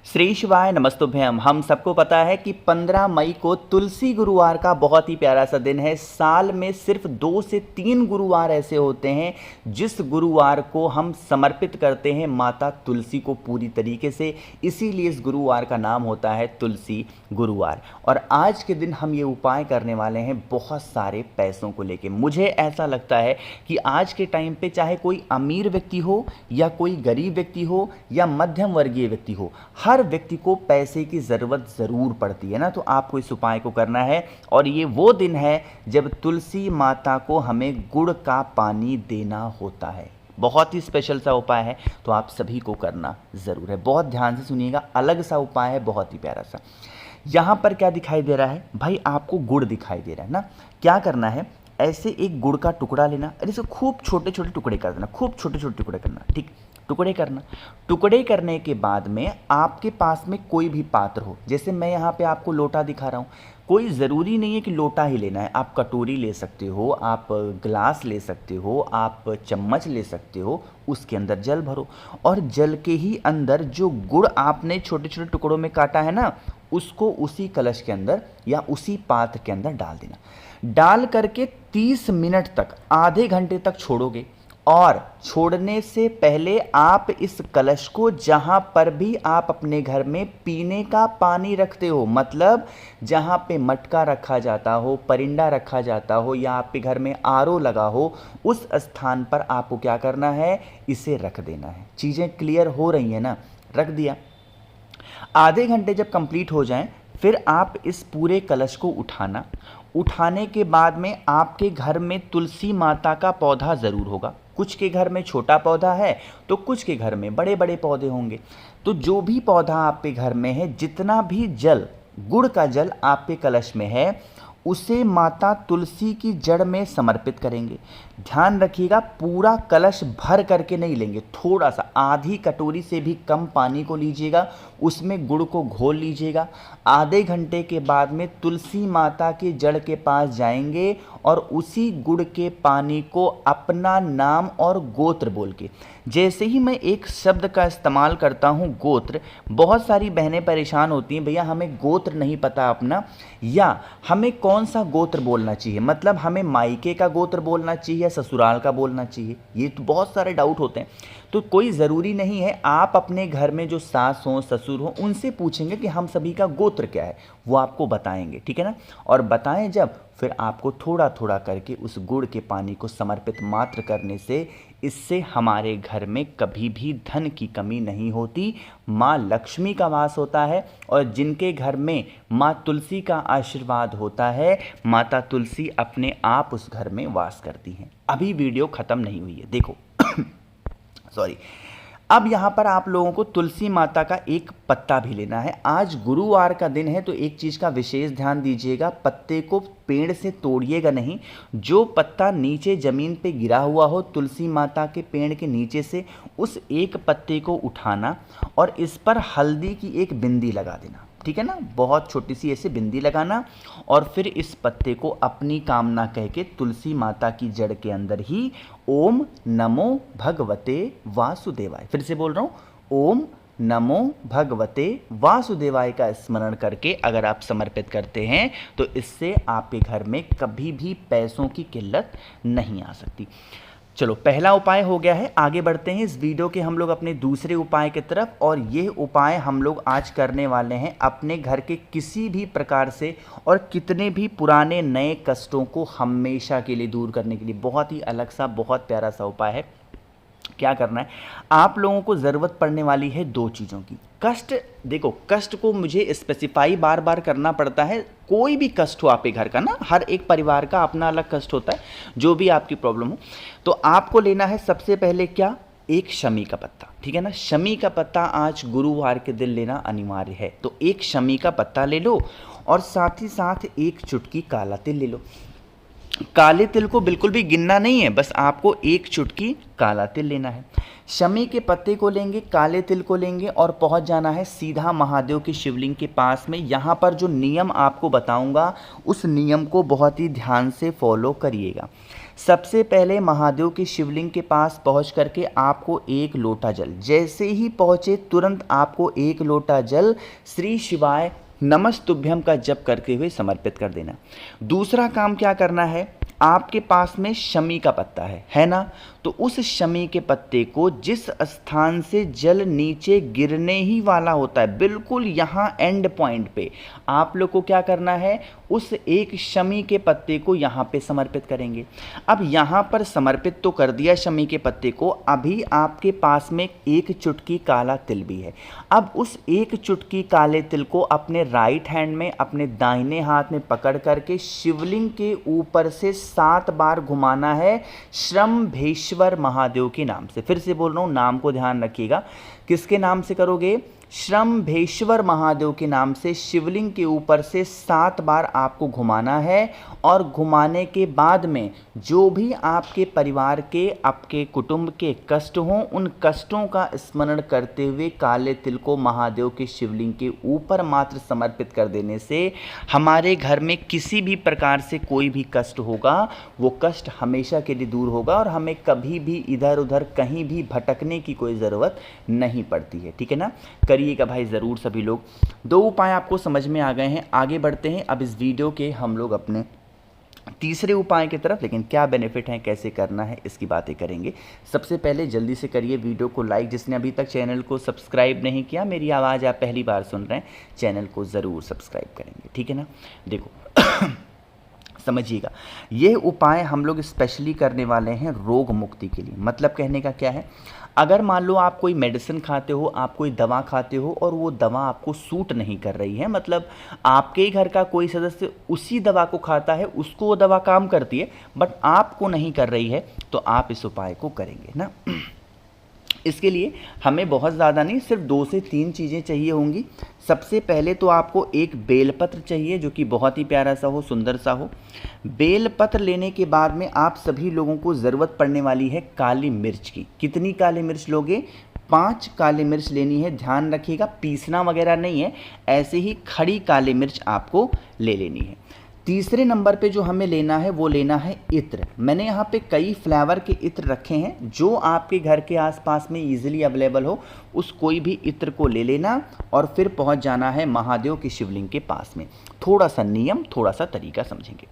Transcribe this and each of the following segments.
श्री शिवाय नमस्तुभ्यम। हम सबको पता है कि 15 मई को तुलसी गुरुवार का बहुत ही प्यारा सा दिन है। साल में सिर्फ 2 से 3 गुरुवार ऐसे होते हैं जिस गुरुवार को हम समर्पित करते हैं माता तुलसी को पूरी तरीके से, इसीलिए इस गुरुवार का नाम होता है तुलसी गुरुवार। और आज के दिन हम ये उपाय करने वाले हैं बहुत सारे पैसों को लेके। मुझे ऐसा लगता है कि आज के टाइम पे चाहे कोई अमीर व्यक्ति हो या कोई गरीब व्यक्ति हो या मध्यम वर्गीय व्यक्ति हो, हर व्यक्ति को पैसे की ज़रूरत ज़रूर पड़ती है ना। तो आपको इस उपाय को करना है और ये वो दिन है जब तुलसी माता को हमें गुड़ का पानी देना होता है। बहुत ही स्पेशल सा उपाय है, तो आप सभी को करना ज़रूर है। बहुत ध्यान से सुनिएगा, अलग सा उपाय है, बहुत ही प्यारा सा। यहाँ पर क्या दिखाई दे रहा है भाई? आपको गुड़ दिखाई दे रहा है ना। क्या करना है, ऐसे एक गुड़ का टुकड़ा लेना और इसे खूब छोटे छोटे टुकड़े कर देना, खूब छोटे छोटे टुकड़े करना, ठीक, टुकड़े करना। टुकड़े करने के बाद में आपके पास में कोई भी पात्र हो, जैसे मैं यहाँ पे आपको लोटा दिखा रहा हूँ, कोई ज़रूरी नहीं है कि लोटा ही लेना है। आप कटोरी ले सकते हो, आप गिलास ले सकते हो, आप चम्मच ले सकते हो। उसके अंदर जल भरो और जल के ही अंदर जो गुड़ आपने छोटे छोटे टुकड़ों में काटा है ना, उसको उसी कलश के अंदर या उसी पात्र के अंदर डाल देना। डाल करके 30 मिनट तक, आधे घंटे तक छोड़ोगे। और छोड़ने से पहले आप इस कलश को जहाँ पर भी आप अपने घर में पीने का पानी रखते हो, मतलब जहाँ पे मटका रखा जाता हो, परिंदा रखा जाता हो या आपके घर में आरओ लगा हो, उस स्थान पर आपको क्या करना है, इसे रख देना है। चीज़ें क्लियर हो रही हैं ना? रख दिया। आधे घंटे जब कंप्लीट हो जाएं, फिर आप इस पूरे कलश को उठाना। उठाने के बाद में आपके घर में तुलसी माता का पौधा ज़रूर होगा। कुछ के घर में छोटा पौधा है तो कुछ के घर में बड़े बड़े पौधे होंगे। तो जो भी पौधा आपके घर में है, जितना भी जल, गुड़ का जल आपके कलश में है, उसे माता तुलसी की जड़ में समर्पित करेंगे। ध्यान रखिएगा, पूरा कलश भर करके नहीं लेंगे, थोड़ा सा, आधी कटोरी से भी कम पानी को लीजिएगा, उसमें गुड़ को घोल लीजिएगा। आधे घंटे के बाद में तुलसी माता की जड़ के पास जाएंगे और उसी गुड़ के पानी को अपना नाम और गोत्र बोल के, जैसे ही मैं एक शब्द का इस्तेमाल करता हूँ गोत्र, बहुत सारी बहनें परेशान होती हैं, भैया हमें गोत्र नहीं पता अपना, या हमें कौन सा गोत्र बोलना चाहिए, मतलब हमें मायके का गोत्र बोलना चाहिए या ससुराल का बोलना चाहिए। ये तो बहुत सारे डाउट होते हैं। तो कोई ज़रूरी नहीं है, आप अपने घर में जो सास हो ससुर हो उनसे पूछेंगे कि हम सभी का गोत्र क्या है, वो आपको बताएंगे, ठीक है ना। और बताएं जब, फिर आपको थोड़ा थोड़ा करके उस गुड़ के पानी को समर्पित मात्र करने से, इससे हमारे घर में कभी भी धन की कमी नहीं होती, माँ लक्ष्मी का वास होता है। और जिनके घर में माँ तुलसी का आशीर्वाद होता है, माता तुलसी अपने आप उस घर में वास करती हैं। अभी वीडियो ख़त्म नहीं हुई है, देखो सॉरी। अब यहाँ पर आप लोगों को तुलसी माता का एक पत्ता भी लेना है। आज गुरुवार का दिन है तो एक चीज़ का विशेष ध्यान दीजिएगा, पत्ते को पेड़ से तोड़िएगा नहीं। जो पत्ता नीचे ज़मीन पे गिरा हुआ हो तुलसी माता के पेड़ के नीचे से, उस एक पत्ते को उठाना और इस पर हल्दी की एक बिंदी लगा देना, ठीक है ना। बहुत छोटी सी ऐसे बिंदी लगाना और फिर इस पत्ते को अपनी कामना कह के तुलसी माता की जड़ के अंदर ही ओम नमो भगवते वासुदेवाय, फिर से बोल रहा हूँ, ओम नमो भगवते वासुदेवाय का स्मरण करके अगर आप समर्पित करते हैं तो इससे आपके घर में कभी भी पैसों की किल्लत नहीं आ सकती। चलो, पहला उपाय हो गया है। आगे बढ़ते हैं इस वीडियो के हम लोग अपने दूसरे उपाय की तरफ। और ये उपाय हम लोग आज करने वाले हैं अपने घर के किसी भी प्रकार से और कितने भी पुराने नए कष्टों को हमेशा के लिए दूर करने के लिए। बहुत ही अलग सा, बहुत प्यारा सा उपाय है। क्या करना है, आप लोगों को ज़रूरत पड़ने वाली है 2 चीज़ों की। कष्ट, देखो कष्ट को मुझे स्पेसिफाई बार बार करना पड़ता है। कोई भी कष्ट हो आपके घर का ना, हर एक परिवार का अपना अलग कष्ट होता है, जो भी आपकी प्रॉब्लम हो। तो आपको लेना है सबसे पहले क्या, एक शमी का पत्ता, ठीक है ना। शमी का पत्ता आज गुरुवार के दिन लेना अनिवार्य है। तो एक शमी का पत्ता ले लो और साथ ही साथ एक चुटकी काला तिल ले लो। काले तिल को बिल्कुल भी गिनना नहीं है, बस आपको एक चुटकी काला तिल लेना है। शमी के पत्ते को लेंगे, काले तिल को लेंगे और पहुंच जाना है सीधा महादेव के शिवलिंग के पास में। यहाँ पर जो नियम आपको बताऊंगा उस नियम को बहुत ही ध्यान से फॉलो करिएगा। सबसे पहले महादेव के शिवलिंग के पास पहुंच करके आपको एक लोटा जल, जैसे ही पहुंचे तुरंत आपको एक लोटा जल श्री शिवाय नमस्तुभ्यम का जप करते हुए समर्पित कर देना। दूसरा काम क्या करना है, आपके पास में शमी का पत्ता है ना, तो उस शमी के पत्ते को जिस स्थान से जल नीचे गिरने ही वाला होता है, बिल्कुल यहाँ एंड पॉइंट पे आप लोग को क्या करना है, उस एक शमी के पत्ते को यहाँ पे समर्पित करेंगे। अब यहाँ पर समर्पित तो कर दिया शमी के पत्ते को, अभी आपके पास में एक चुटकी काला तिल भी है। अब उस एक चुटकी काले तिल को अपने राइट हैंड में, अपने दाहिने हाथ में पकड़ करके शिवलिंग के ऊपर से 7 बार घुमाना है श्रम्भेश्वर महादेव के नाम से। फिर से बोल रहा हूँ, नाम को ध्यान रखिएगा। किसके नाम से करोगे, श्रम्भेश्वर महादेव के नाम से शिवलिंग के ऊपर से 7 बार आपको घुमाना है। और घुमाने के बाद में जो भी आपके परिवार के, आपके कुटुंब के कष्ट हों, उन कष्टों का स्मरण करते हुए काले तिल को महादेव के शिवलिंग के ऊपर मात्र समर्पित कर देने से हमारे घर में किसी भी प्रकार से कोई भी कष्ट होगा वो कष्ट हमेशा के लिए दूर होगा और हमें कभी भी इधर उधर कहीं भी भटकने की कोई ज़रूरत नहीं पड़ती है। ठीक है ना, करिएगा भाई ज़रूर सभी लोग। 2 उपाय आपको समझ में आ गए हैं। आगे बढ़ते हैं अब इस वीडियो के हम लोग अपने तीसरे उपाय की तरफ, लेकिन क्या बेनिफिट है, कैसे करना है, इसकी बातें करेंगे। सबसे पहले जल्दी से करिए वीडियो को लाइक, जिसने अभी तक चैनल को सब्सक्राइब नहीं किया, मेरी आवाज़ आप पहली बार सुन रहे हैं, चैनल को ज़रूर सब्सक्राइब करेंगे। ठीक है ना, देखो समझिएगा, ये उपाय हम लोग स्पेशली करने वाले हैं रोग मुक्ति के लिए। मतलब कहने का क्या है, अगर मान लो आप कोई मेडिसिन खाते हो, आप कोई दवा खाते हो और वो दवा आपको सूट नहीं कर रही है, मतलब आपके ही घर का कोई सदस्य उसी दवा को खाता है, उसको वो दवा काम करती है बट आपको नहीं कर रही है, तो आप इस उपाय को करेंगे ना। इसके लिए हमें बहुत ज़्यादा नहीं, सिर्फ 2 से 3 चीज़ें चाहिए होंगी। सबसे पहले तो आपको एक बेलपत्र चाहिए जो कि बहुत ही प्यारा सा हो, सुंदर सा हो। बेलपत्र लेने के बाद में आप सभी लोगों को ज़रूरत पड़ने वाली है काली मिर्च की। कितनी काली मिर्च लोगे, 5 काली मिर्च लेनी है। ध्यान रखिएगा, पीसना वगैरह नहीं है, ऐसे ही खड़ी काली मिर्च आपको ले लेनी है। तीसरे नंबर पे जो हमें लेना है वो लेना है इत्र। मैंने यहाँ पे कई फ्लेवर के इत्र रखे हैं, जो आपके घर के आसपास में इजीली अवेलेबल हो उस कोई भी इत्र को ले लेना और फिर पहुँच जाना है महादेव की शिवलिंग के पास में। थोड़ा सा नियम, थोड़ा सा तरीका समझेंगे।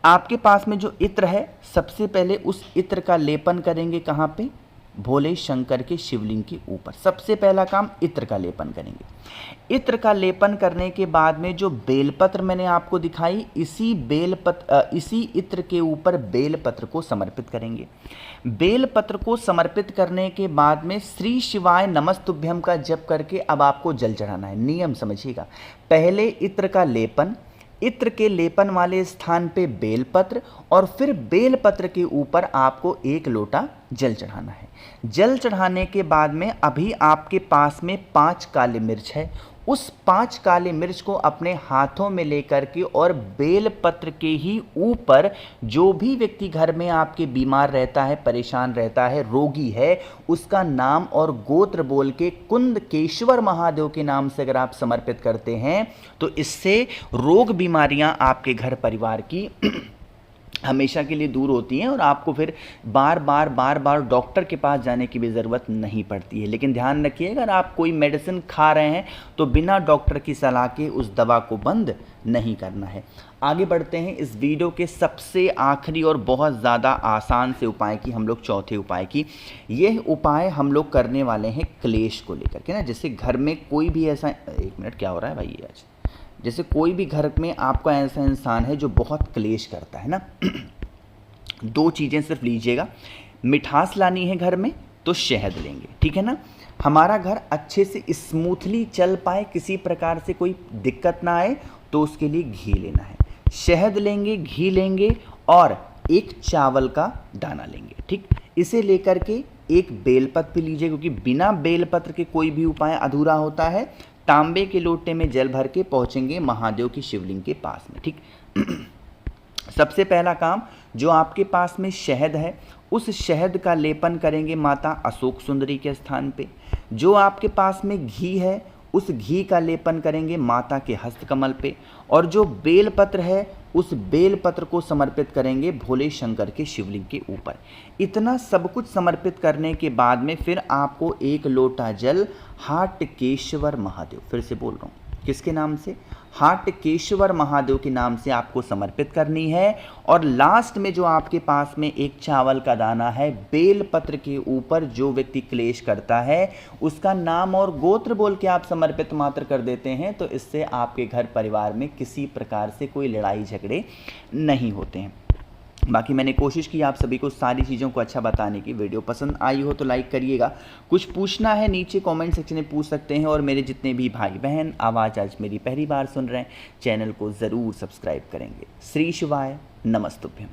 आपके पास में जो इत्र है, सबसे पहले उस इत्र का लेपन करेंगे कहाँ पे, भोले शंकर के शिवलिंग के ऊपर। सबसे पहला काम इत्र का लेपन करेंगे। इत्र का लेपन करने के बाद में जो बेलपत्र मैंने आपको दिखाई, इसी इत्र के ऊपर बेलपत्र को समर्पित करेंगे। बेलपत्र को समर्पित करने के बाद में श्री शिवाय नमस्तुभ्यम का जप करके अब आपको जल चढ़ाना है। नियम समझिएगा, पहले इत्र का लेपन, इत्र के लेपन वाले स्थान पे बेलपत्र और फिर बेलपत्र के ऊपर आपको 1 लोटा जल चढ़ाना है। जल चढ़ाने के बाद में अभी आपके पास में 5 काली मिर्च है, उस 5 काली मिर्च को अपने हाथों में लेकर के और बेलपत्र के ही ऊपर जो भी व्यक्ति घर में आपके बीमार रहता है, परेशान रहता है, रोगी है, उसका नाम और गोत्र बोल के कुंदकेश्वर महादेव के नाम से अगर आप समर्पित करते हैं तो इससे रोग बीमारियां आपके घर परिवार की हमेशा के लिए दूर होती हैं और आपको फिर बार बार डॉक्टर के पास जाने की भी ज़रूरत नहीं पड़ती है। लेकिन ध्यान रखिए, अगर आप कोई मेडिसिन खा रहे हैं तो बिना डॉक्टर की सलाह के उस दवा को बंद नहीं करना है। आगे बढ़ते हैं इस वीडियो के सबसे आखिरी और बहुत ज़्यादा आसान से उपाय की, हम लोग चौथे उपाय की। यह उपाय हम लोग करने वाले हैं क्लेश को लेकर के ना, जैसे घर में कोई भी ऐसा, 1 मिनट क्या हो रहा है भाई ये आज, जैसे कोई भी घर में आपका ऐसा इंसान है जो बहुत क्लेश करता है ना, 2 चीज़ें सिर्फ लीजिएगा। मिठास लानी है घर में तो शहद लेंगे, ठीक है ना। हमारा घर अच्छे से स्मूथली चल पाए, किसी प्रकार से कोई दिक्कत ना आए, तो उसके लिए घी लेना है। शहद लेंगे, घी लेंगे और 1 चावल का दाना लेंगे, ठीक। इसे लेकर के 1 बेलपत्र भी लीजिए, क्योंकि बिना बेलपत्र के कोई भी उपाय अधूरा होता है। तांबे के लोटे में जल भर के पहुंचेंगे महादेव की शिवलिंग के पास में, ठीक। सबसे पहला काम, जो आपके पास में शहद है उस शहद का लेपन करेंगे माता अशोक सुंदरी के स्थान पे। जो आपके पास में घी है उस घी का लेपन करेंगे माता के हस्तकमल पे, और जो बेलपत्र है उस बेलपत्र को समर्पित करेंगे भोले शंकर के शिवलिंग के ऊपर। इतना सब कुछ समर्पित करने के बाद में फिर आपको 1 लोटा जल हाटकेश्वर महादेव, फिर से बोल रहा हूँ किसके नाम से, हाटकेश्वर महादेव के नाम से आपको समर्पित करनी है। और लास्ट में जो आपके पास में 1 चावल का दाना है, बेलपत्र के ऊपर जो व्यक्ति क्लेश करता है उसका नाम और गोत्र बोल के आप समर्पित मात्र कर देते हैं, तो इससे आपके घर परिवार में किसी प्रकार से कोई लड़ाई झगड़े नहीं होते हैं। बाकी मैंने कोशिश की आप सभी को सारी चीज़ों को अच्छा बताने की। वीडियो पसंद आई हो तो लाइक करिएगा, कुछ पूछना है नीचे कमेंट सेक्शन में पूछ सकते हैं। और मेरे जितने भी भाई बहन आवाज़ आज मेरी पहली बार सुन रहे हैं, चैनल को ज़रूर सब्सक्राइब करेंगे। श्री शिवाय नमस्तुभ्यम।